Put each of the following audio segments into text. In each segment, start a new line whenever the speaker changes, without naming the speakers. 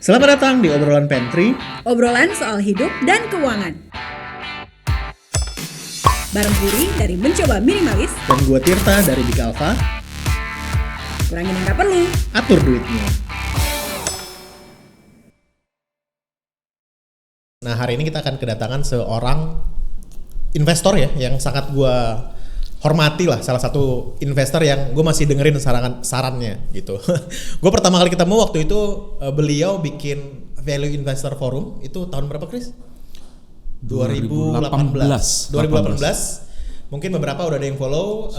Selamat datang di obrolan pantry.
Obrolan soal hidup dan keuangan. Bareng Puri dari Mencoba Minimalis
Dan gue Tirta dari Big Alpha.
Kurangin yang gak perlu.
Atur duitnya. Nah, hari ini kita akan kedatangan seorang investor ya, yang sangat gue hormati lah, salah satu investor yang gue masih dengerin sarannya gitu. Gue pertama kali ketemu waktu itu beliau bikin Value Investor Forum, itu tahun berapa Chris? 2018. Mungkin beberapa udah ada yang follow.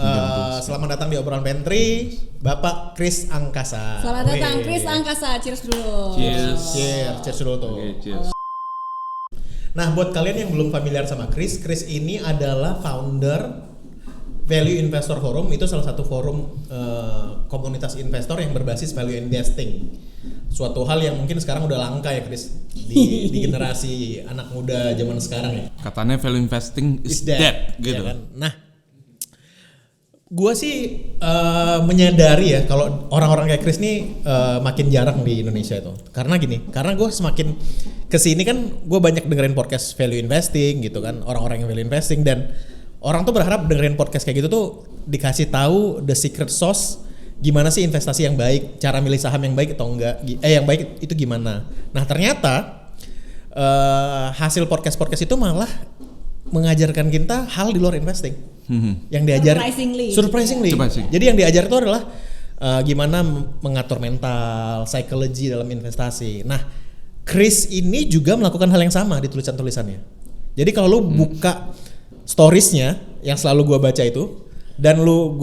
Selamat datang di obrolan pantry, Bapak Chris Angkasa.
Selamat datang Chris Angkasa. Cheers dulu.
Cheers dulu tuh.
Okay, cheers.
Nah, buat kalian yang belum familiar sama Chris ini adalah founder Value Investor Forum. Itu salah satu forum komunitas investor yang berbasis value investing. Suatu hal yang mungkin sekarang udah langka ya Chris di generasi anak muda zaman sekarang ya.
Katanya value investing is dead gitu.
Ya kan? Nah, gua sih menyadari ya kalau orang-orang kayak Chris nih makin jarang di Indonesia itu. Karena gue semakin kesini kan gue banyak dengerin podcast value investing gitu kan, orang-orang yang value investing, dan orang tuh berharap dengerin podcast kayak gitu tuh dikasih tahu the secret sauce, gimana sih investasi yang baik, cara milih saham yang baik atau enggak, yang baik itu gimana. Nah ternyata hasil podcast itu malah mengajarkan kita hal di luar investing. Yang diajar surprisingly. Jadi yang diajar itu adalah gimana mengatur mental, psychology dalam investasi. Nah, Chris ini juga melakukan hal yang sama di tulisan-tulisannya. Jadi kalau lu buka storiesnya yang selalu gua baca itu, dan lu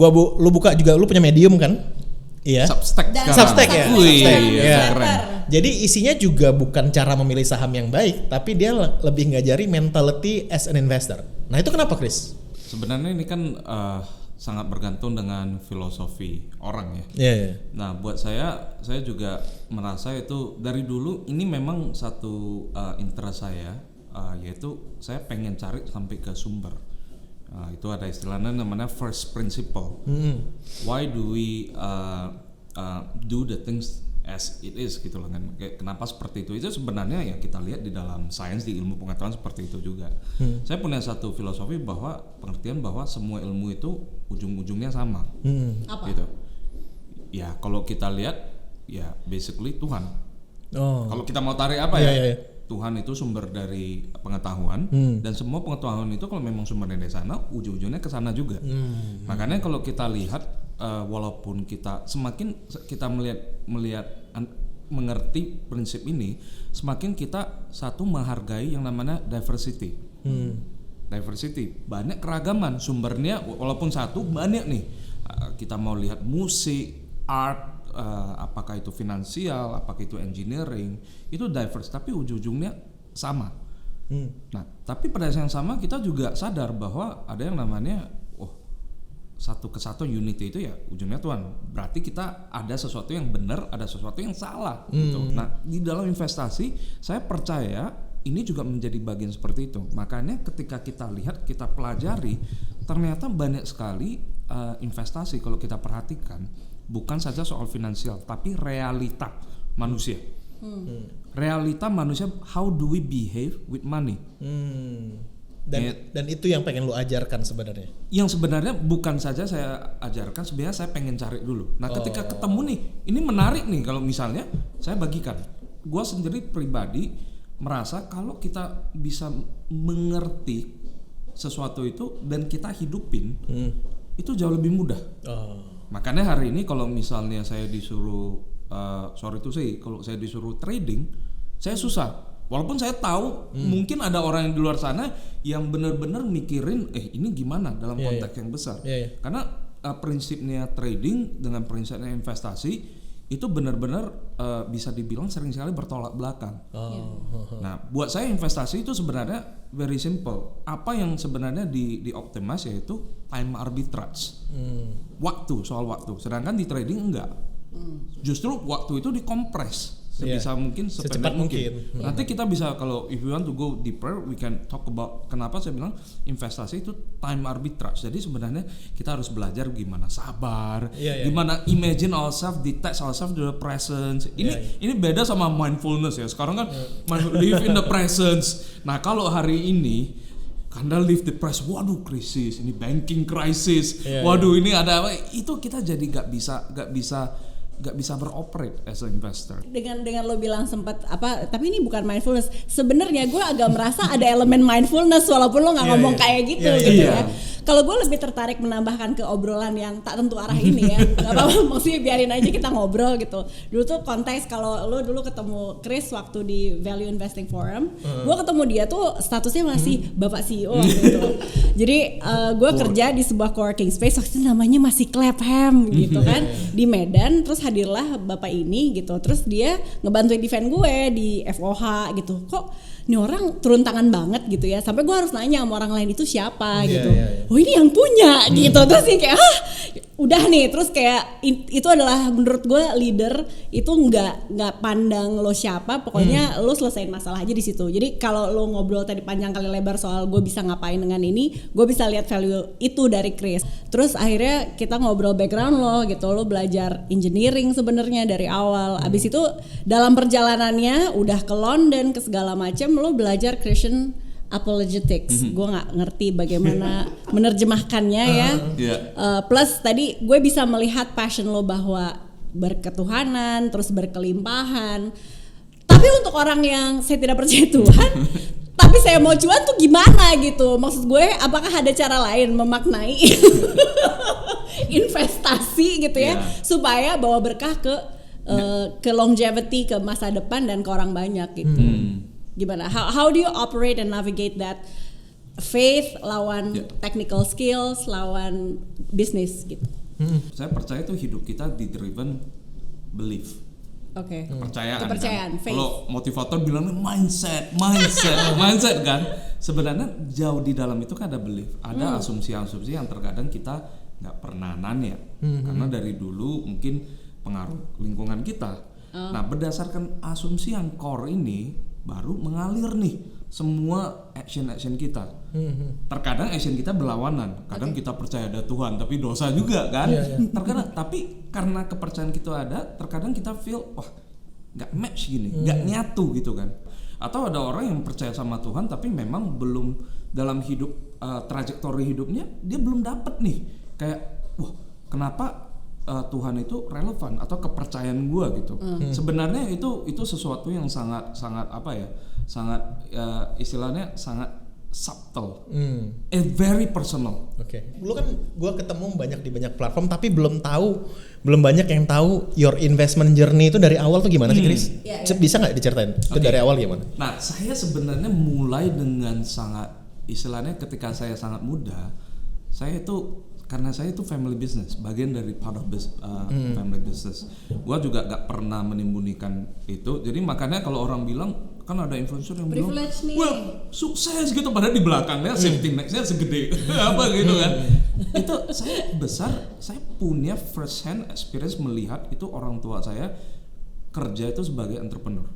buka juga, lu punya Medium kan? Iya. Substack ya. Jadi isinya juga bukan cara memilih saham yang baik, tapi dia lebih ngajari mentality as an investor. Nah itu kenapa Chris?
Sebenarnya ini kan sangat bergantung dengan filosofi orang ya.
Yeah.
Nah buat saya juga merasa itu dari dulu ini memang satu interest saya, yaitu saya pengen cari sampai ke sumber. Itu ada istilahnya namanya first principle. Why do we do the things as it is gitu loh kan. Kenapa seperti itu? Itu sebenarnya ya kita lihat di dalam sains, di ilmu pengetahuan seperti itu juga. Saya punya satu filosofi bahwa pengertian bahwa semua ilmu itu ujung-ujungnya sama.
Apa?
Gitu. Ya kalau kita lihat ya basically Tuhan. Kalau kita mau tarik apa ya? Tuhan itu sumber dari pengetahuan, dan semua pengetahuan itu kalau memang sumbernya dari sana, ujung-ujungnya ke sana juga. Makanya kalau kita lihat walaupun kita semakin kita melihat mengerti prinsip ini, semakin kita satu menghargai yang namanya diversity. Diversity, banyak keragaman sumbernya, walaupun satu banyak nih. Kita mau lihat musik, art, apakah itu finansial, apakah itu engineering, itu diverse tapi ujung-ujungnya sama. Nah, tapi pada saat yang sama kita juga sadar bahwa ada yang namanya satu kesatuan unity itu ya ujungnya Tuhan. Berarti kita ada sesuatu yang benar, ada sesuatu yang salah gitu. Nah, di dalam investasi saya percaya ini juga menjadi bagian seperti itu. Makanya ketika kita lihat, kita pelajari, ternyata banyak sekali investasi kalau kita perhatikan bukan saja soal finansial, tapi realita manusia. Realita manusia, how do we behave with money?
Dan itu yang pengen lu ajarkan sebenarnya.
Yang sebenarnya bukan saja saya ajarkan, sebenarnya saya pengen cari dulu. Nah, ketika ketemu nih, ini menarik nih kalau misalnya saya bagikan. Gua sendiri pribadi merasa kalau kita bisa mengerti sesuatu itu dan kita hidupin, itu jauh lebih mudah. Makanya hari ini kalau misalnya saya disuruh kalau saya disuruh trading, saya susah. Walaupun saya tahu mungkin ada orang yang di luar sana yang benar-benar mikirin ini gimana dalam konteks yang besar. Karena prinsipnya trading dengan prinsipnya investasi itu benar-benar bisa dibilang sering sekali bertolak belakang. Nah, buat saya investasi itu sebenarnya very simple. Apa yang sebenarnya di-optimize yaitu time arbitrage. Soal waktu. Sedangkan di trading enggak. Justru waktu itu dikompres sebisa mungkin
Secepat
sependek
mungkin.
Nanti kita bisa, kalau if we want to go deeper we can talk about kenapa saya bilang investasi itu time arbitrage. Jadi sebenarnya kita harus belajar gimana sabar, gimana imagine ourselves, detach ourselves to the present. Ini beda sama mindfulness ya. Sekarang kan live in the presence. Nah, kalau hari ini Anda live the present, waduh krisis, ini banking crisis, waduh ini ada apa? Itu kita jadi nggak bisa beroperate as an investor.
Dengan lo bilang sempat apa, tapi ini bukan mindfulness. Sebenarnya gue agak merasa ada elemen mindfulness walaupun lo nggak ngomong kayak gitu gitu ya. Kalau gue lebih tertarik menambahkan ke obrolan yang tak tentu arah ini ya. Gak apa-apa, maksudnya biarin aja kita ngobrol gitu. Dulu tuh konteks kalau lo dulu ketemu Chris waktu di Value Investing Forum, gue ketemu dia tuh statusnya masih Bapak CEO gitu. Jadi gue kerja di sebuah coworking space waktu itu namanya masih Clapham gitu kan di Medan. Terus hadirlah bapak ini gitu, terus dia ngebantuin event gue di FOH gitu. Kok ini orang turun tangan banget gitu ya, sampai gue harus nanya sama orang lain itu siapa gitu. Oh ini yang punya gitu. Terus sih kayak udah nih, terus kayak itu adalah menurut gue leader itu nggak pandang lo siapa, pokoknya lo selesain masalah aja di situ. Jadi kalau lo ngobrol tadi panjang kali lebar soal gue bisa ngapain dengan ini, gue bisa lihat value itu dari Chris. Terus akhirnya kita ngobrol background lo gitu, lo belajar engineering sebenarnya dari awal. Abis itu dalam perjalanannya udah ke London ke segala macam, lo belajar Christian apologetics. Gue nggak ngerti bagaimana menerjemahkannya ya. Plus tadi gue bisa melihat passion lo bahwa berketuhanan, terus berkelimpahan. Tapi untuk orang yang saya tidak percaya Tuhan, tapi saya mau cuan tuh gimana gitu? Maksud gue, apakah ada cara lain memaknai investasi gitu ya, supaya bawa berkah ke longevity, ke masa depan dan ke orang banyak gitu. Gimana? How do you operate and navigate that faith lawan technical skills lawan bisnis gitu?
Saya percaya tuh hidup kita di driven belief. Kepercayaan. Kalau motivator bilangnya mindset kan. Sebenarnya jauh di dalam itu kan ada belief, ada asumsi-asumsi yang terkadang kita nggak pernah nanya karena dari dulu mungkin pengaruh lingkungan kita. Nah, berdasarkan asumsi yang core ini baru mengalir nih semua action kita. Terkadang action kita berlawanan. Kadang kita percaya ada Tuhan tapi dosa juga kan. Terkadang tapi karena kepercayaan kita ada, terkadang kita feel wah nggak match gini, nggak nyatu gitu kan. Atau ada orang yang percaya sama Tuhan tapi memang belum dalam hidup trajektori hidupnya dia belum dapet nih kayak wah kenapa Tuhan itu relevan atau kepercayaan gue gitu. Sebenarnya itu sesuatu yang sangat apa ya, sangat istilahnya sangat subtle, very personal.
Dulu kan gue ketemu banyak di banyak platform tapi belum banyak yang tahu your investment journey itu dari awal tuh gimana sih Chris? Bisa nggak diceritain itu dari awal gimana?
Nah, saya sebenarnya mulai dengan sangat istilahnya ketika saya sangat muda, karena saya itu family business, bagian dari part of family business. Gua juga gak pernah menimbunikan itu. Jadi makanya kalau orang bilang kan ada influencer yang bilang, wah sukses gitu, padahal di belakangnya safety net-nya segede apa gitu kan. Itu saya punya first hand experience melihat itu orang tua saya kerja itu sebagai entrepreneur.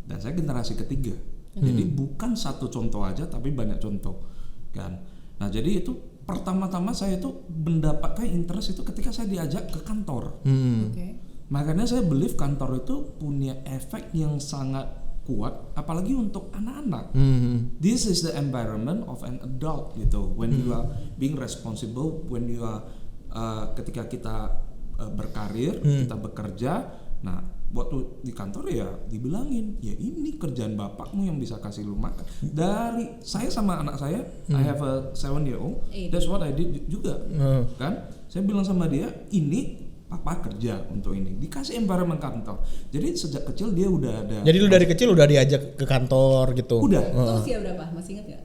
Dan saya generasi ketiga. Jadi bukan satu contoh aja tapi banyak contoh kan. Nah, jadi itu pertama-tama saya itu mendapatkan interest itu ketika saya diajak ke kantor. Makanya saya believe kantor itu punya efek yang sangat kuat, apalagi untuk anak-anak. This is the environment of an adult gitu. When you are being responsible, when you are ketika kita berkarir, kita bekerja. Nah, waktu di kantor ya dibilangin, ya ini kerjaan bapakmu yang bisa kasih lu makan. Dari saya sama anak saya, I have a 7-year-old, that's what I did juga. Kan? Saya bilang sama dia, ini papa kerja untuk ini, dikasih environment kantor. Jadi sejak kecil dia udah ada.
Jadi lu dari kecil udah diajak ke kantor gitu?
Udah.
Itu usia berapa? Masih ingat gak?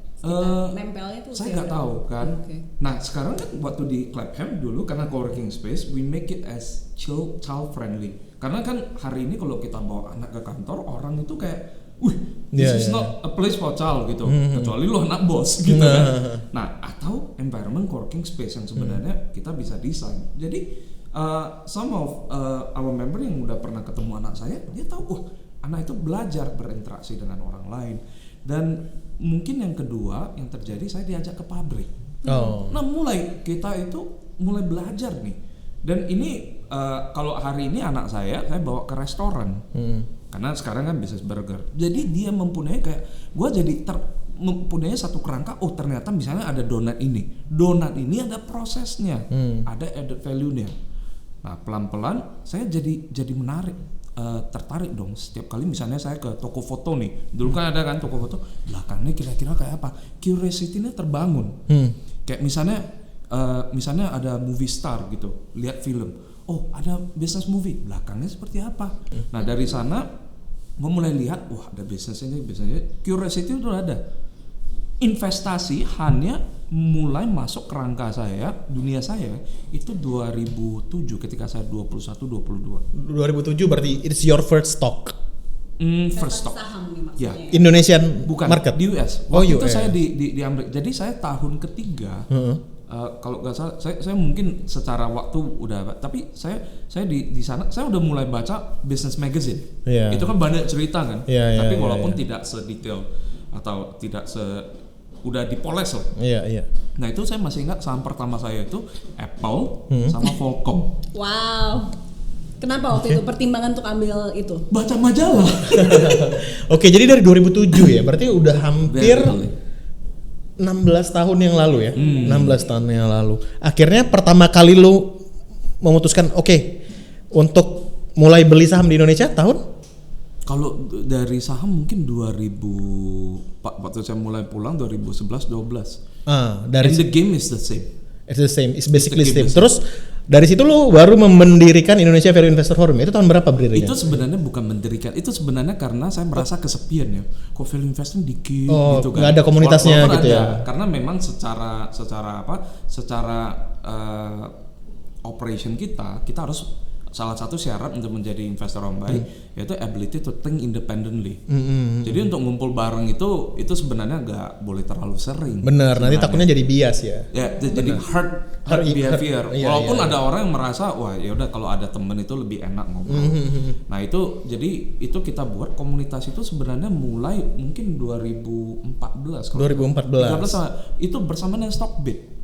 Nempelnya tuh
saya nggak tahu kan. Nah sekarang kan waktu di Clapham dulu karena co-working space, we make it as child friendly. Karena kan hari ini kalau kita bawa anak ke kantor, orang itu kayak, this is not a place for child gitu, kecuali lo anak bos gitu kan. Nah atau environment co-working space yang sebenarnya kita bisa desain. Jadi some of our member yang udah pernah ketemu anak saya, dia tahu, anak itu belajar berinteraksi dengan orang lain. Dan mungkin yang kedua yang terjadi, saya diajak ke pabrik. Nah mulai kita itu mulai belajar nih. Dan ini kalau hari ini anak saya bawa ke restoran. Karena sekarang kan bisnis burger. Jadi dia mempunyai kayak, gue jadi mempunyai satu kerangka, ternyata misalnya ada donat ini. Donat ini ada prosesnya, ada added value-nya. Nah pelan-pelan saya jadi menarik, tertarik dong. Setiap kali misalnya saya ke toko foto nih, dulu kan ada kan toko foto, belakangnya kira-kira kayak apa, curiosity-nya terbangun. Kayak misalnya ada movie star gitu, lihat film, ada business movie, belakangnya seperti apa. Nah dari sana gue mulai lihat, ada bisnisnya, curiosity itu ada. Investasi hanya mulai masuk kerangka saya, dunia saya itu 2007 ketika saya 21-22.
2007 berarti it's your first stock.
First stock.
Ya. Indonesian
bukan
market
di US. Waktu itu saya di Amerika. Jadi saya tahun ketiga. Kalau nggak salah, saya mungkin secara waktu udah, tapi saya di sana saya udah mulai baca business magazine. Itu kan banyak cerita kan, tapi walaupun tidak sedetail atau tidak udah dipoles loh. Nah itu saya masih ingat saham pertama saya itu Apple sama Qualcomm.
Wow. Kenapa waktu itu pertimbangan untuk ambil itu?
Baca majalah.
Oke, jadi dari 2007 ya, berarti udah hampir 16 tahun yang lalu ya. 16 tahun yang lalu. Akhirnya pertama kali lu memutuskan untuk mulai beli saham di Indonesia tahun?
Kalau dari saham mungkin 2000, waktu saya mulai pulang 2011-12.
Dari
And the game is the same.
It's the same, it's basically the same. Terus dari situ lu baru mendirikan Indonesia Value Investor Forum. Itu tahun berapa berdirinya?
Itu sebenarnya bukan mendirikan, itu sebenarnya karena saya merasa kesepian ya. Kok value investing dikit gitu kan.
Nggak ada komunitasnya gitu ya.
Karena memang secara operation kita harus, salah satu syarat untuk menjadi investor yang baik yaitu ability to think independently. Jadi untuk ngumpul bareng itu sebenarnya nggak boleh terlalu sering.
Bener, nanti takutnya jadi bias ya.
Ya, jadi hard behavior. Walaupun ada orang yang merasa ya udah kalau ada temen itu lebih enak ngobrol. Nah itu jadi itu kita buat komunitas itu sebenarnya mulai mungkin 2014. 2013 itu bersama dengan Stockbit.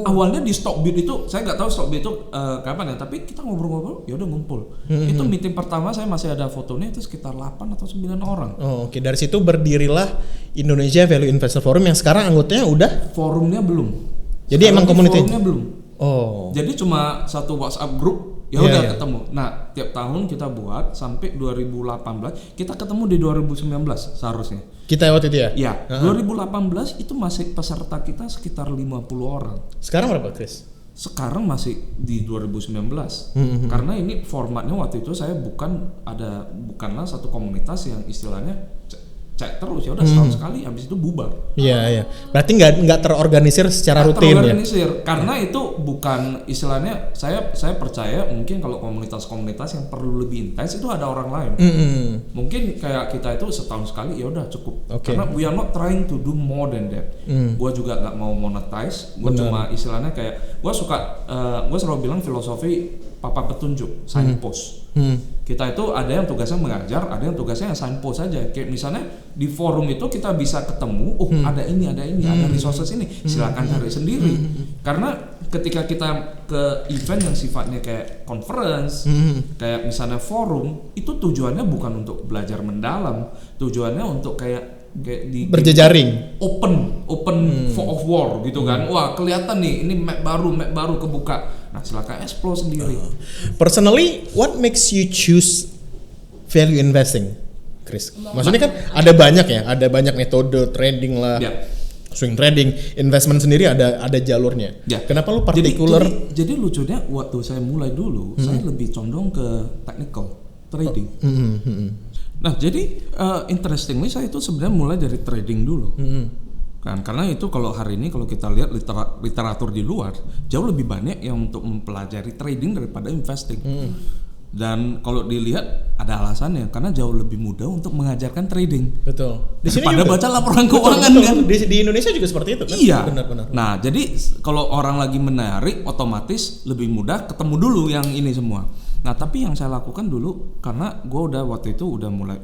Awalnya di Stockbit itu saya nggak tahu Stockbit itu kapan ya, tapi kita ngobrol-ngobrol ya udah ngumpul. Itu meeting pertama saya masih ada fotonya, itu sekitar 8 atau 9 orang.
Oke. Dari situ berdirilah Indonesia Value Investor Forum yang sekarang anggotanya udah?
Forumnya belum.
Jadi sekarang emang komunitas?
Forumnya belum. Jadi cuma satu WhatsApp grup. Ya udah ketemu. Nah, tiap tahun kita buat sampai 2018, kita ketemu di 2019 seharusnya.
Kita waktu itu ya?
Iya. 2018 itu masih peserta kita sekitar 50 orang.
Sekarang berapa, Chris?
Sekarang masih di 2019. Karena ini formatnya waktu itu saya bukanlah satu komunitas yang istilahnya cek terus, ya udah setahun sekali, habis itu bubar.
Iya. Berarti nggak terorganisir secara rutin ya?
Karena itu bukan istilahnya, saya percaya mungkin kalau komunitas-komunitas yang perlu lebih intens itu ada orang lain. Mungkin kayak kita itu setahun sekali ya udah cukup. Karena we are not trying to do more than that. Gua juga nggak mau monetize. Gua cuma istilahnya kayak gua selalu bilang filosofi papa petunjuk, signpost. Kita itu ada yang tugasnya mengajar, ada yang tugasnya signpost saja. Kayak misalnya di forum itu kita bisa ketemu, ada ini, ada resources ini, silakan cari sendiri. Karena ketika kita ke event yang sifatnya kayak conference, kayak misalnya forum, itu tujuannya bukan untuk belajar mendalam, tujuannya untuk kayak
berjejaring,
open for of war gitu kan. Wah kelihatan nih ini map baru kebuka. Nah silakan explore sendiri.
Personally, what makes you choose value investing, Chris? Maksudnya kan ada banyak metode trading lah, swing trading, investment sendiri ada jalurnya. Kenapa lu particular?
Jadi lucunya waktu saya mulai dulu, saya lebih condong ke technical trading. Nah jadi interestingly saya itu sebenarnya mulai dari trading dulu. Kan karena itu kalau hari ini kalau kita lihat literatur di luar jauh lebih banyak yang untuk mempelajari trading daripada investing. Dan kalau dilihat ada alasannya karena jauh lebih mudah untuk mengajarkan trading.
Betul. Di sini
daripada
juga
baca laporan keuangan
betul.
kan.
Di Indonesia juga seperti itu kan?
Iya.
Benar-benar.
Nah, jadi kalau orang lagi menarik otomatis lebih mudah ketemu dulu yang ini semua. Nah, tapi yang saya lakukan dulu karena gue udah waktu itu udah mulai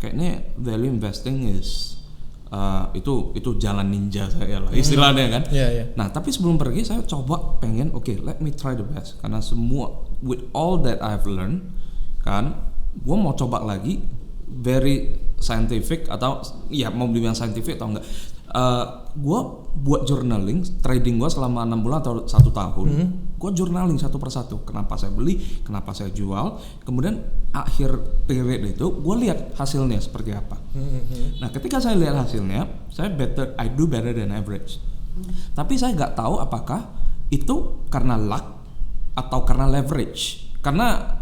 kayaknya value investing is itu jalan ninja saya lah istilahnya kan.
Yeah.
Nah, tapi sebelum pergi saya coba pengen let me try the best karena semua with all that I've learned kan, gue mau coba lagi very scientific atau ya mau bilang scientific atau enggak. Gue buat journaling trading gue selama 6 bulan atau 1 tahun. Gue journaling satu persatu. Kenapa saya beli, kenapa saya jual. Kemudian akhir period itu gue lihat hasilnya seperti apa. Nah, ketika saya lihat hasilnya, I do better than average. Tapi saya nggak tahu apakah itu karena luck atau karena leverage. Karena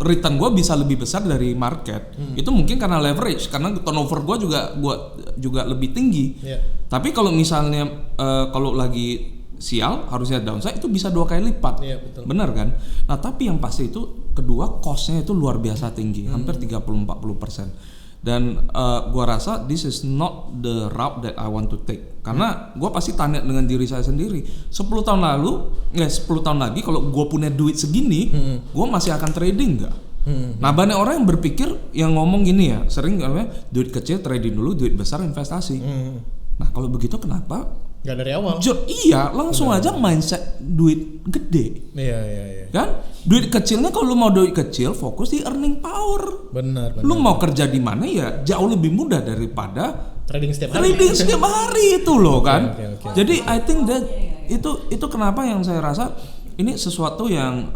return gue bisa lebih besar dari market. Itu mungkin karena leverage, karena turnover gue juga lebih tinggi. Tapi kalau misalnya kalau lagi sial harusnya downside itu bisa 2 kali lipat.
Betul.
Benar kan? Nah, tapi yang pasti itu kedua cost-nya itu luar biasa tinggi, hampir 30-40%. Dan gue rasa this is not the route that I want to take. Karena gue pasti tanya dengan diri saya sendiri, 10 tahun lagi kalau gue punya duit segini, gue masih akan trading nggak? Nah, banyak orang yang berpikir yang ngomong gini ya, sering duit kecil trading dulu, duit besar investasi. Nah, kalau begitu kenapa
nggak dari awal?
Iya, langsung aja mindset duit gede.
Iya.
Kan? Duit kecilnya kalau lu mau duit kecil, fokus di earning power.
Benar.
Lu mau kerja di mana ya jauh lebih mudah daripada
trading setiap
hari itu loh kan.
Okay.
Jadi I think that itu kenapa yang saya rasa ini sesuatu yang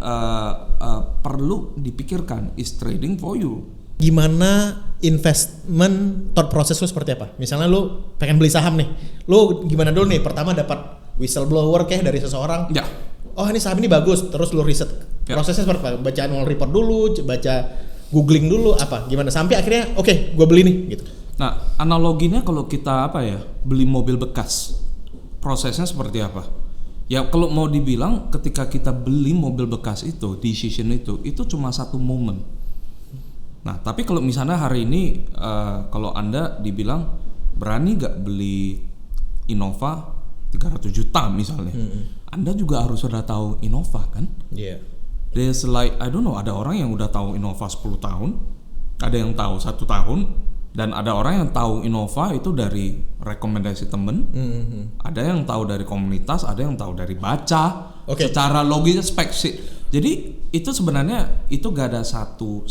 perlu dipikirkan, is trading for you.
Gimana investment thought process lu seperti apa? Misalnya lu pengen beli saham nih, lu gimana dulu nih? Pertama dapat whistleblower kayak dari seseorang.
Ya.
Oh, ini saham ini bagus, terus lu riset. Prosesnya seperti apa? Baca annual report dulu, baca googling dulu apa? Gimana sampai akhirnya gue beli nih gitu.
Nah, analoginya kalau kita beli mobil bekas, prosesnya seperti apa? Ya kalau mau dibilang ketika kita beli mobil bekas itu, decision itu cuma satu momen. Nah, tapi kalau misalnya hari ini kalau Anda dibilang berani gak beli Innova 300 juta misalnya, Anda juga harus sudah tahu Innova kan?
Iya.
There's like I don't know, ada orang yang udah tahu Innova 10 tahun, ada yang tahu 1 tahun, dan ada orang yang tahu Innova itu dari rekomendasi temen, ada yang tahu dari komunitas, ada yang tahu dari baca, secara logis spek sheet. Jadi itu sebenarnya itu gak ada satu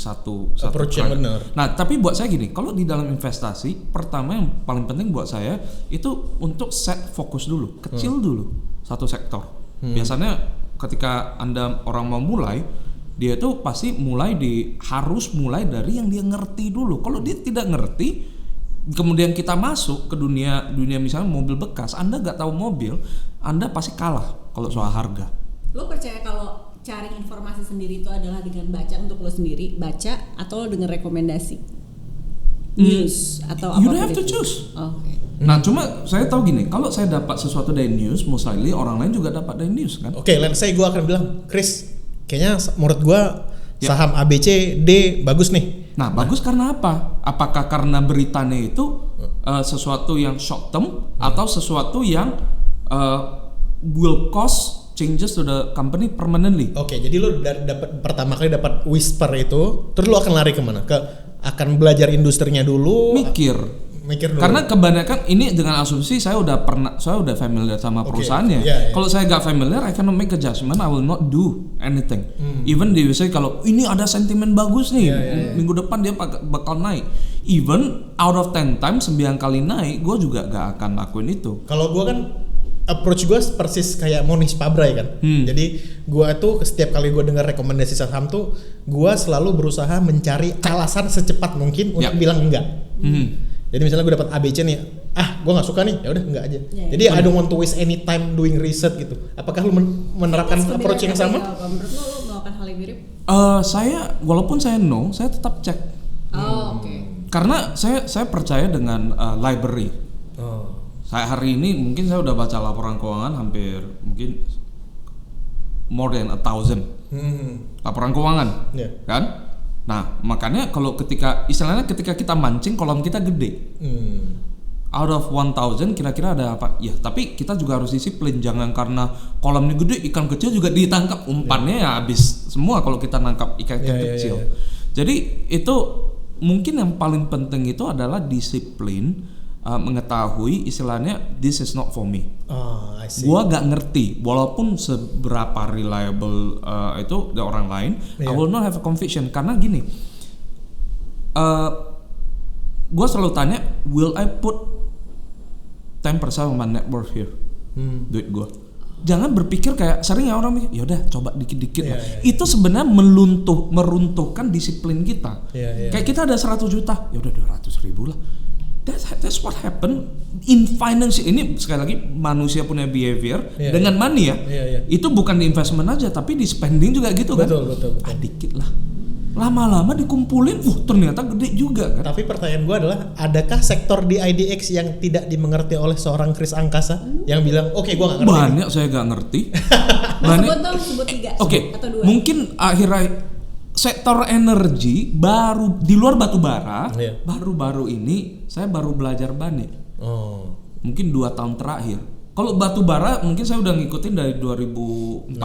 approach yang benar.
Nah, tapi buat saya gini, kalau di dalam investasi, pertama yang paling penting buat saya itu untuk set fokus dulu, kecil dulu satu sektor. Biasanya ketika Anda orang mau mulai, dia itu pasti harus mulai dari yang dia ngerti dulu. Kalau dia tidak ngerti, kemudian kita masuk ke dunia misalnya mobil bekas, Anda gak tahu mobil, Anda pasti kalah kalau soal harga.
Lo percaya kalau cari informasi sendiri itu adalah dengan baca untuk lo sendiri, baca atau dengan rekomendasi news atau apa?
You don't have to choose.
Okay.
Nah, cuma saya tahu gini, kalau saya dapat sesuatu dari news, most likely orang lain juga dapat dari news kan?
Let's say gue akan bilang, Chris, kayaknya menurut gue saham ABC D bagus nih.
Nah, bagus karena apa? Apakah karena beritanya itu sesuatu yang short term atau sesuatu yang will cause changes to the company permanently?
Jadi lu dapat pertama kali dapat whisper itu, terus lu akan lari kemana? Akan belajar industrinya dulu? Mikir dulu.
Karena kebanyakan ini dengan asumsi saya udah familiar sama perusahaannya. Kalau saya gak familiar, I cannot make a judgment. I will not do anything. Even they say kalau ini ada sentimen bagus nih, minggu depan dia bakal naik. Even out of 10 times 9 kali naik, gue juga gak akan lakuin itu.
Kalau gue kan approach gue persis kayak Monis Pabrai kan. Jadi gue tuh setiap kali gue dengar rekomendasi saham tuh, gue selalu berusaha mencari alasan secepat mungkin untuk bilang enggak. Jadi misalnya gue dapat ABC nih, gue nggak suka nih, ya udah enggak aja. Jadi I don't want to waste any time doing research gitu. Apakah lu menerapkan approach yang sama?
Menurut lu melakukan hal yang mirip?
Saya walaupun saya saya tetap cek. Karena saya percaya dengan library. Saya hari ini mungkin saya udah baca laporan keuangan hampir mungkin more than 1,000 laporan keuangan, kan? Nah, makanya kalau ketika kita mancing, kolam kita gede. Out of 1,000 kira-kira ada apa? Ya, tapi kita juga harus disiplin, jangan karena kolamnya gede, ikan kecil juga ditangkap, umpannya ya habis semua kalau kita nangkap ikan kecil. Jadi itu mungkin yang paling penting itu adalah disiplin. Mengetahui istilahnya this is not for me. Gua gak ngerti walaupun seberapa reliable itu dari orang lain, I will not have a conviction karena gini. Gua selalu tanya, will I put 10% of my net worth here? Duit gua. Jangan berpikir kayak sering ya orang mikir, yaudah coba dikit-dikit lah. Itu sebenarnya meruntuhkan disiplin kita. Kayak kita ada 100 juta, yaudah 200.000 lah. That's what happen in finance. Ini sekali lagi manusia punya behavior dengan money ya. Itu bukan di investment aja, tapi di spending juga gitu kan. Betul. Dikit lah. Lama-lama dikumpulin, ternyata gede juga kan.
Tapi pertanyaan gue adalah, adakah sektor di IDX yang tidak dimengerti oleh seorang Chris Angkasa yang bilang, oke, gue nggak ngerti.
Banyak saya nggak ngerti.
Sebut 3 atau 2.
Mungkin akhirnya sektor energi baru di luar batu bara, baru-baru ini saya baru belajar Bane. Mungkin 2 tahun terakhir. Kalau batu bara mungkin saya udah ngikutin dari 2014,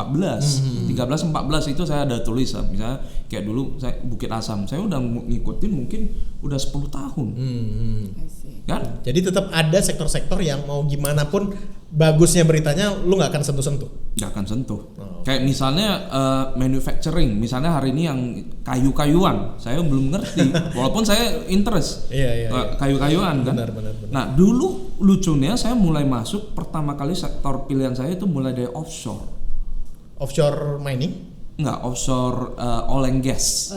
13-14 itu saya ada tulis, misalnya kayak dulu saya Bukit Asam, saya udah ngikutin mungkin udah 10 tahun. Kan?
Jadi tetap ada sektor-sektor yang mau gimana pun bagusnya beritanya lu nggak akan sentuh-sentuh.
Nggak akan sentuh. Kayak misalnya manufacturing, misalnya hari ini yang kayu-kayuan, saya belum ngerti. Walaupun saya interest kayu-kayuan kan. Benar. Nah dulu lucunya saya mulai masuk pertama kali sektor pilihan saya itu mulai dari offshore.
Offshore mining?
Enggak, offshore oil and gas.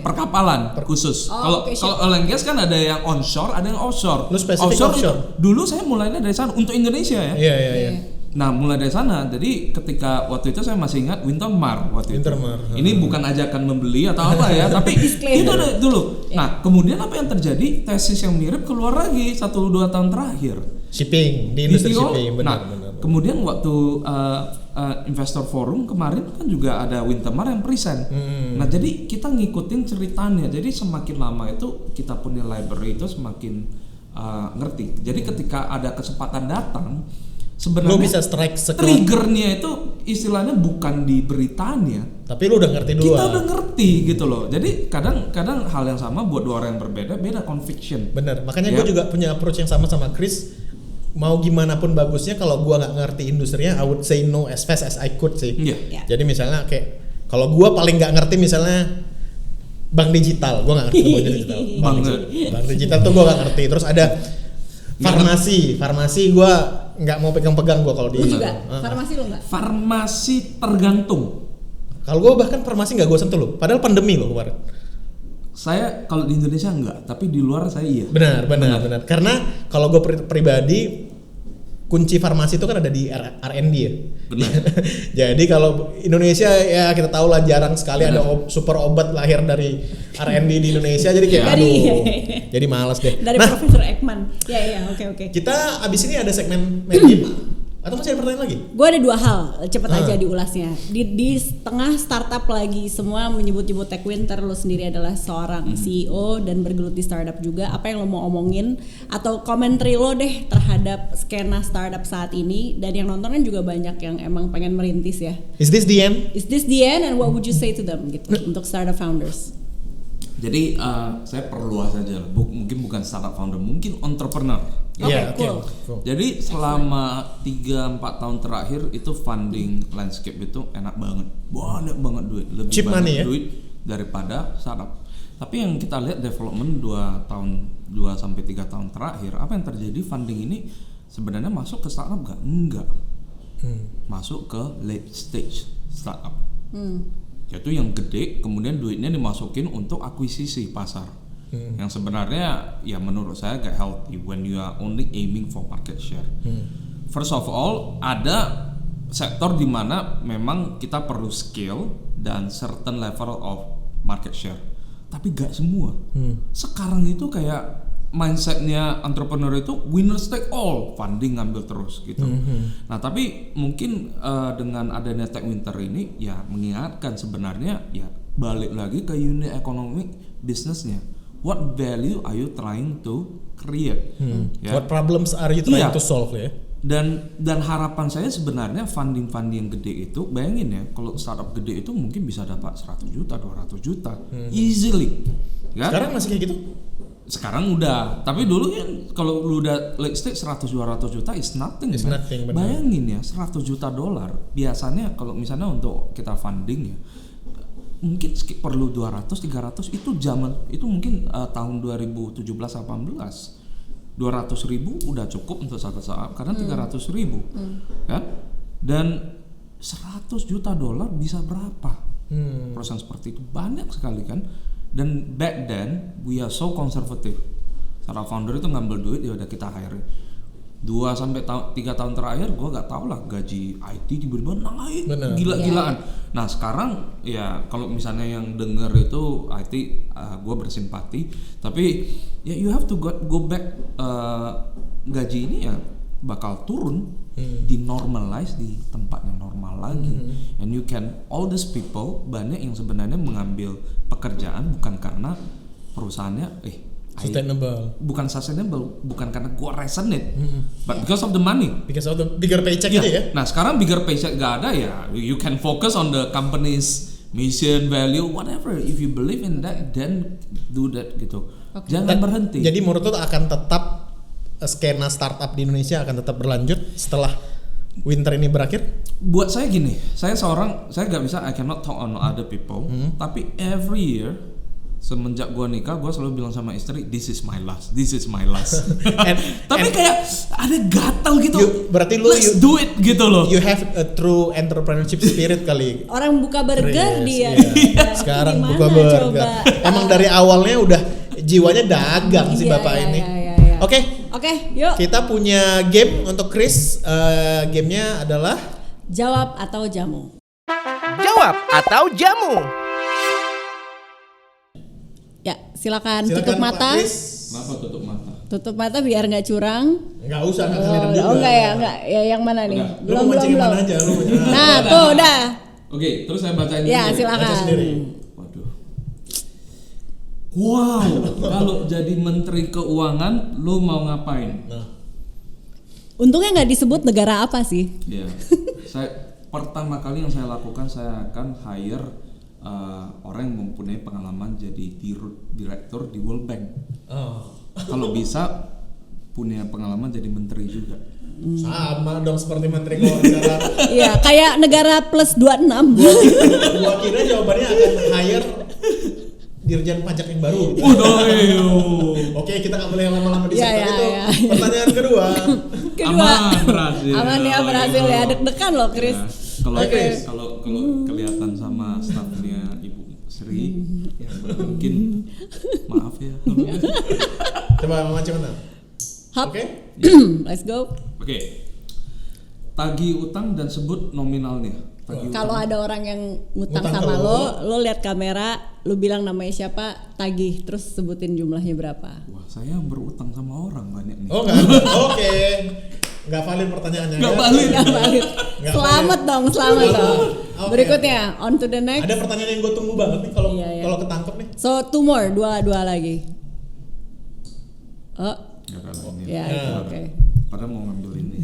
Perkapalan khusus. Kalau oil and gas kan ada yang onshore, ada yang offshore.
Lu spesifik offshore.
Dulu saya mulainya dari sana untuk Indonesia ya.
Iya.
Nah, mulai dari sana. Jadi ketika waktu itu saya masih ingat Wintermar waktu itu. Ini bukan ajakan membeli atau apa ya, tapi itu dulu. Nah, kemudian apa yang terjadi? Tesis yang mirip keluar lagi 1-2 tahun terakhir.
Shipping, di industri shipping, benar.
Kemudian waktu Investor Forum kemarin kan juga ada Wintermar yang present. Nah, jadi kita ngikutin ceritanya. Jadi semakin lama itu kita punya library itu semakin ngerti. Jadi ketika ada kesempatan datang, sebenarnya
lu bisa strike
triggernya itu istilahnya bukan di beritanya,
tapi lu udah ngerti dulu.
Kita udah ngerti gitu loh. Jadi kadang hal yang sama buat 2 orang yang berbeda, beda conviction.
Bener. Makanya gue juga punya approach yang sama Chris. Mau gimana pun bagusnya, kalau gue nggak ngerti industrinya, I would say no as fast as I could sih. Jadi misalnya kayak kalau gue paling nggak ngerti misalnya bank digital, gue nggak ngerti bank digital. Bank digital tuh gue nggak ngerti. Terus ada farmasi gue nggak mau pegang-pegang gue kalau di.
Lu juga farmasi lo nggak?
Farmasi tergantung.
Kalau gue bahkan farmasi nggak gue sentuh loh. Padahal pandemi loh kemarin.
Saya kalau di Indonesia enggak, tapi di luar saya iya.
Benar. Karena kalau gue pribadi, kunci farmasi itu kan ada di R&D ya.
Benar.
Jadi kalau Indonesia ya kita tahu lah jarang sekali ada super obat lahir dari R&D di Indonesia. Jadi kayak jadi malas deh.
Dari Profesor Ekman. Oke.
Kita abis ini ada segmen Magic. Atau masih ada pertanyaan lagi?
Gue ada 2 hal, cepet aja diulasnya. Di tengah startup lagi semua menyebut-nyebut Tech Winter, lo sendiri adalah seorang CEO dan bergelut di startup juga. Apa yang lo mau omongin atau komentari lo deh terhadap skena startup saat ini? Dan yang nonton kan juga banyak yang emang pengen merintis ya.
Is this the end?
Is this the end and what would you say to them gitu untuk startup founders?
Jadi saya perluas saja, mungkin bukan startup founder, mungkin entrepreneur.
Cool.
Jadi selama 3-4 tahun terakhir itu funding landscape itu enak banget, banyak banget duit, lebih
cheap
banyak duit daripada startup. Tapi yang kita lihat development 2 sampai 3 tahun terakhir, apa yang terjadi, funding ini sebenarnya masuk ke startup enggak? Masuk ke late stage startup. Yaitu yang gede, kemudian duitnya dimasukin untuk akuisisi pasar. Yang sebenarnya ya menurut saya gak healthy when you are only aiming for market share. First of all, ada sektor di mana memang kita perlu skill dan certain level of market share. Tapi gak semua. Sekarang itu kayak mindsetnya entrepreneur itu winners take all, funding ngambil terus gitu. Nah tapi mungkin dengan adanya Tech Winter ini ya mengingatkan sebenarnya ya balik lagi ke unit economic bisnisnya. What value are you trying to create?
Ya? What problems are you trying to solve ya?
Dan harapan saya sebenarnya funding yang gede itu, bayangin ya kalau startup gede itu mungkin bisa dapat 100 juta, 200 juta easily. Ya? Sekarang masih kayak gitu? Sekarang udah, tapi dulu kan kalau lu udah late stage 100-200 juta is nothing. Bayangin ya 100 juta dolar biasanya kalau misalnya untuk kita funding ya mungkin perlu 200-300 itu zaman itu mungkin tahun 2017-18 200.000 udah cukup untuk satu saat karena 300.000 kan, dan 100 juta dolar bisa berapa perusahaan seperti itu, banyak sekali kan. Dan back then we are so conservative. Para founder itu ngambil duit ya udah kita hire. 2-3 tahun terakhir gue gak tau lah gaji IT tiba-tiba naik gila-gilaan. Nah sekarang ya kalau misalnya yang denger itu IT gue bersimpati, tapi ya you have to go back, gaji ini ya bakal turun, di normalize di tempat yang normal lagi. And you can, all these people banyak yang sebenarnya mengambil pekerjaan bukan karena perusahaannya bukan sustainable, bukan karena gua resonate, but because of the money,
because of the bigger paycheck itu ya.
Nah sekarang bigger paycheck gak ada ya, you can focus on the company's mission, value, whatever. If you believe in that, then do that gitu. Jangan berhenti.
Jadi menurut lo akan tetap skena startup di Indonesia akan tetap berlanjut setelah winter ini berakhir?
Buat saya gini, saya gak bisa, I cannot talk on other people, tapi every year semenjak gua nikah, gua selalu bilang sama istri, this is my last. Tapi kayak ada gatal gitu.
Berarti
let's do it gitu loh.
You have a true entrepreneurship spirit kali.
Orang buka burger dia.
Sekarang buka burger. Emang dari awalnya udah jiwanya dagang si bapak ini. Oke,
yuk.
Kita punya game untuk Chris. Gamenya adalah
jawab atau jamu.
Jawab atau jamu.
Ya, silakan tutup mata.
Kenapa tutup mata?
Tutup mata biar nggak curang.
Nggak usah, nggak kelihatan juga.
Oh enggak ya, yang mana nih?
Belum. Mana aja,
Nah, tuh udah.
Oke, terus saya bacain dulu.
Ya, silakan.
Baca sendiri.
Waduh. Wow, kalau jadi Menteri Keuangan, lu mau ngapain?
Untungnya nggak disebut negara apa sih?
Iya. Pertama kali yang saya lakukan, saya akan hire orang yang mempunyai pengalaman jadi direktur di World Bank. Kalau bisa punya pengalaman jadi menteri juga.
Sama dong seperti menteri keuangan.
Iya, kayak negara plus 26.
Gua kira jawabannya akan hire dirjen pajak yang baru. Oke, kita nggak boleh lama-lama di sektor itu. Pertanyaan kedua.
Aman
ya, berhasil ya. Deg-degan loh, Chris.
Kalau kelihatan sama staffnya Ibu Sri, ya mungkin maaf ya.
Coba Mama Cimana.
Oke. Let's go.
Oke. Tagih utang dan sebut nominalnya.
Kalau ada orang yang ngutang sama lo lihat kamera, lo bilang namanya siapa, tagih, terus sebutin jumlahnya berapa.
Wah, saya berutang sama orang banyak nih.
Oh enggak. Oke. Nggak valid pertanyaannya.
Nggak valid.
Selamat dong. Okay. Berikutnya, on to the next.
Ada pertanyaan yang gue tunggu banget nih kalau ketangkep nih.
So two more, dua lagi. Oke.
Padahal mau ngambil ini.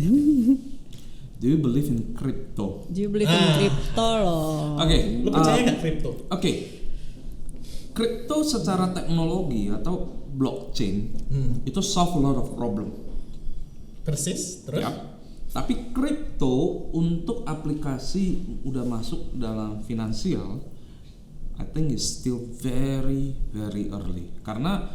Do you believe in crypto?
Do you believe in crypto loh?
Oke.
Lu percaya nggak crypto?
Oke. Crypto secara teknologi atau blockchain itu solve a lot of problem.
Persis, terus?
Ya. Tapi crypto untuk aplikasi udah masuk dalam finansial, I think is still very very early. Karena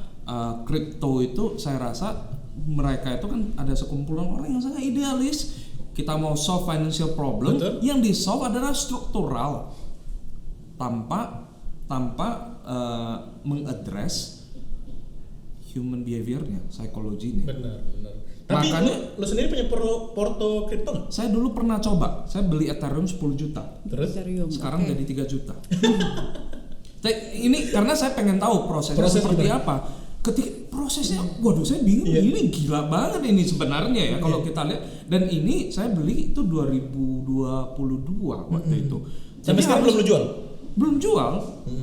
crypto itu saya rasa mereka itu kan ada sekumpulan orang yang sangat idealis. Kita mau solve financial problem, yang di solve adalah struktural tanpa mengadres human behaviornya, psikologinya.
Benar. Tapi makanya lu sendiri punya porto kripto nggak?
Saya dulu pernah coba, saya beli Ethereum 10 juta.
Terus?
Sekarang jadi 3 juta. Ini karena saya pengen tahu prosesnya seperti apa. Ketika prosesnya, waduh saya bingung, ini gila banget ini sebenarnya ya kalau kita lihat. Dan ini saya beli itu 2022 waktu itu.
Sampai sekarang belum lu jual?
Belum jual.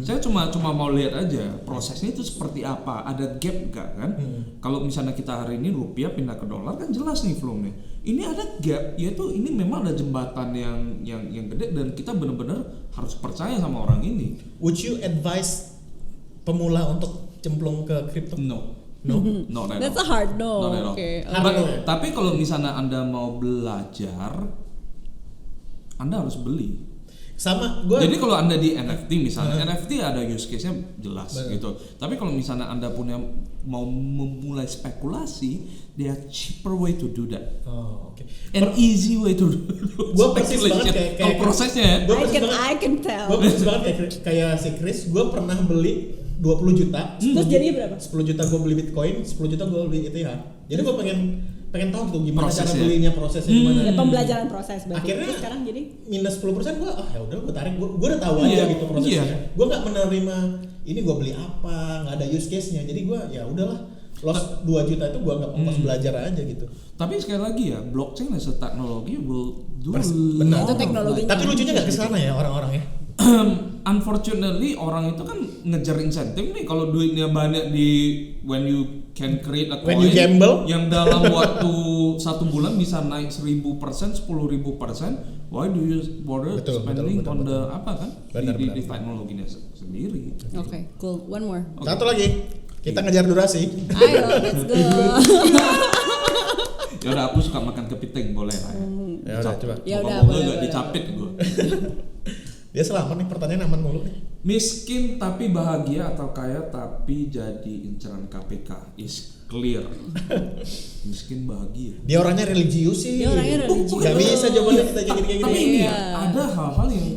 Saya cuma mau lihat aja prosesnya itu seperti apa, ada gap gak kan? Kalau misalnya kita hari ini rupiah pindah ke dolar kan jelas nih flow-nya. Ini ada gap, yaitu ini memang ada jembatan yang gede dan kita benar-benar harus percaya sama orang ini.
Would you advise pemula untuk cemplung ke kripto?
No.
That's a hard no.
Okay.
Hard.
Tapi kalau misalnya Anda mau belajar, Anda harus beli.
Sama gue.
Jadi kalau Anda di NFT misalnya, NFT ada use case-nya jelas gitu. Tapi kalau misalnya Anda mau memulai spekulasi, there are cheaper way to do that.
Oh, oke.
An easy way to do
Gue persis banget kayak
kalau prosesnya.
I can tell.
Gue persis banget kayak si Chris. Gue pernah beli 20 juta.
Terus jadi berapa?
10 juta gue beli Bitcoin, 10 juta gue beli ETH. Jadi gue pengen tahu tuh gimana
prosesnya.
cara belinya, prosesnya gimana.
Ya, pembelajaran proses berarti.
Akhirnya
terus sekarang jadi
minus 10% gue ya udah gue tarik, gue udah tahu aja gitu prosesnya. Gue nggak menerima ini gue beli apa, nggak ada use case-nya. Jadi gue ya udahlah, loss 2 juta itu gue nggak fokus belajar aja gitu.
Tapi sekali lagi ya, blockchain as a teknologi will do
benar.
Itu teknologinya.
Tapi lucunya nggak kesana ya orang-orang ya.
Unfortunately orang itu kan ngejar insentif nih, kalau duitnya banyak di when you can create a coin
When you gamble,
yang dalam waktu 1 bulan bisa naik 1000%, 10.000%, why do you bother spending on the apa kan? Di teknologinya sendiri.
Okay, cool. One more.
Satu lagi, kita ngejar durasi.
Ayo, let's go.
Ya udah, aku suka makan kepiting, boleh lah ya.
Ya udah coba.
Ya udah,
boleh nggak dicapit gue.
Dia selamat nih, pertanyaan aman mulu nih.
Miskin tapi bahagia atau kaya tapi jadi inceran KPK is clear. Miskin bahagia.
Dia orangnya religius sih.
Dia orangnya religius.
Gak bisa jawabannya kita kayak gini.
Tapi ini ya, ada hal-hal yang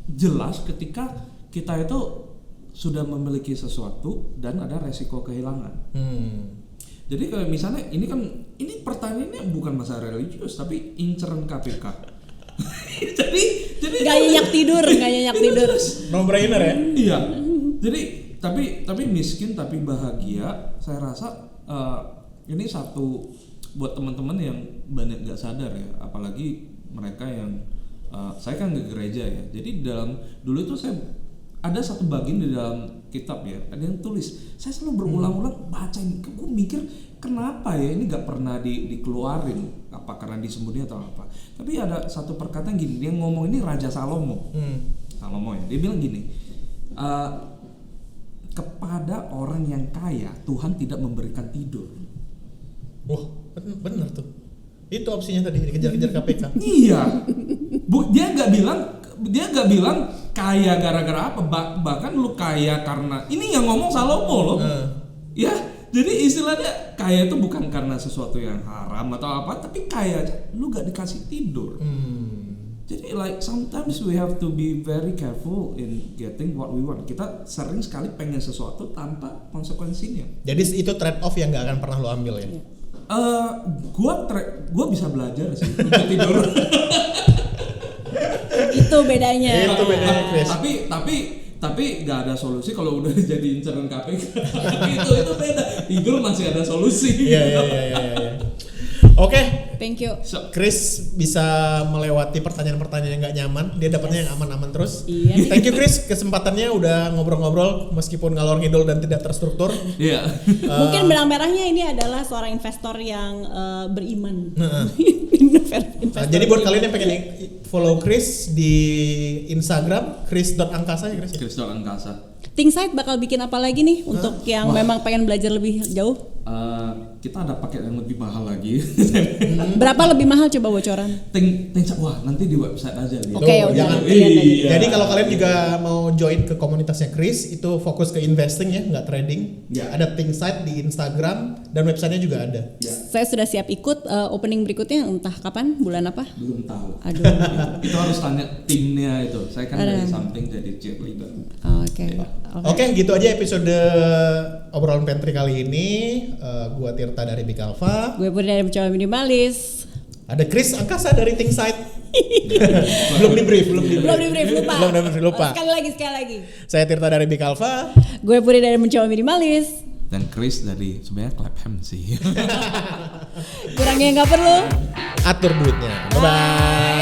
jelas ketika kita itu sudah memiliki sesuatu dan ada resiko kehilangan. Jadi kalau misalnya ini pertanyaannya bukan masalah religius tapi inceran KPK. jadi
Gak nyenyak tidur.
No brainer ya.
Iya. Jadi tapi miskin tapi bahagia, saya rasa ini satu buat teman-teman yang banyak nggak sadar ya, apalagi mereka yang saya kan ke gereja ya. Jadi dulu itu saya ada satu bagian di dalam kitab ya, ada yang tulis. Saya selalu berulang-ulang baca ini, gue mikir kenapa ya ini nggak pernah dikeluarin, apa karena disembunyi atau apa. Tapi ada satu perkataan gini, dia ngomong, ini Raja Salomo. Salomo ya, dia bilang gini, kepada orang yang kaya Tuhan tidak memberikan tidur.
Wah, bener tuh. Itu opsinya tadi, dikejar-kejar KPK.
Iya. Dia nggak bilang kaya gara-gara apa, bahkan lu kaya karena ini yang ngomong Salomo loh. Ya, jadi istilahnya kaya itu bukan karena sesuatu yang haram atau apa, tapi kaya aja lu gak dikasih tidur. Jadi like sometimes we have to be very careful in getting what we want. Kita sering sekali pengen sesuatu tanpa konsekuensinya.
Jadi itu trade off yang gak akan pernah lo ambil ya.
Gua bisa belajar sih untuk tidur.
Itu bedanya.
Chris.
Tapi nggak ada solusi kalau udah jadi inceran KPK. itu beda. Tidur masih ada solusi.
Iya. Oke.
Thank you.
Chris bisa melewati pertanyaan-pertanyaan yang nggak nyaman. Dia dapatnya yang aman-aman terus.
Iya.
Thank you Chris, kesempatannya udah ngobrol-ngobrol meskipun ngalor ngidul dan tidak terstruktur.
Iya.
Mungkin benang merahnya ini adalah seorang investor yang beriman.
Jadi buat kalian yang pengen follow Chris di Instagram, chris.angkasa ya Chris.
Chris.angkasa.
Thinksight bakal bikin apa lagi nih untuk yang memang pengen belajar lebih jauh?
Kita ada paket yang lebih mahal lagi.
Berapa lebih mahal coba bocoran?
Wah nanti di website aja.
Oke,
jangan. Jadi kalau kalian juga mau join ke komunitasnya Chris, itu fokus ke investing ya, nggak trading. Ya. Ada Thinksight di Instagram dan websitenya juga ada.
Ya.
Saya sudah siap ikut opening berikutnya entah kapan, bulan apa?
Belum tahu.
Aduh.
Itu harus tanya timnya itu. Saya kan dari samping jadi cheerleader.
Oke.
Oke, gitu aja episode obrolan pantry kali ini. Gua Tirta dari Big Alpha.
Gue Puri dari Mencoba Minimalis.
Ada Chris Angkasa dari Thinksight. belum di brief, lupa.
Sekali lagi.
Saya Tirta dari Big Alpha.
Gue Puri dari Mencoba Minimalis.
Dan Chris dari sebenarnya Clapham sih.
Kurangnya nggak perlu.
Atur duitnya. Bye bye.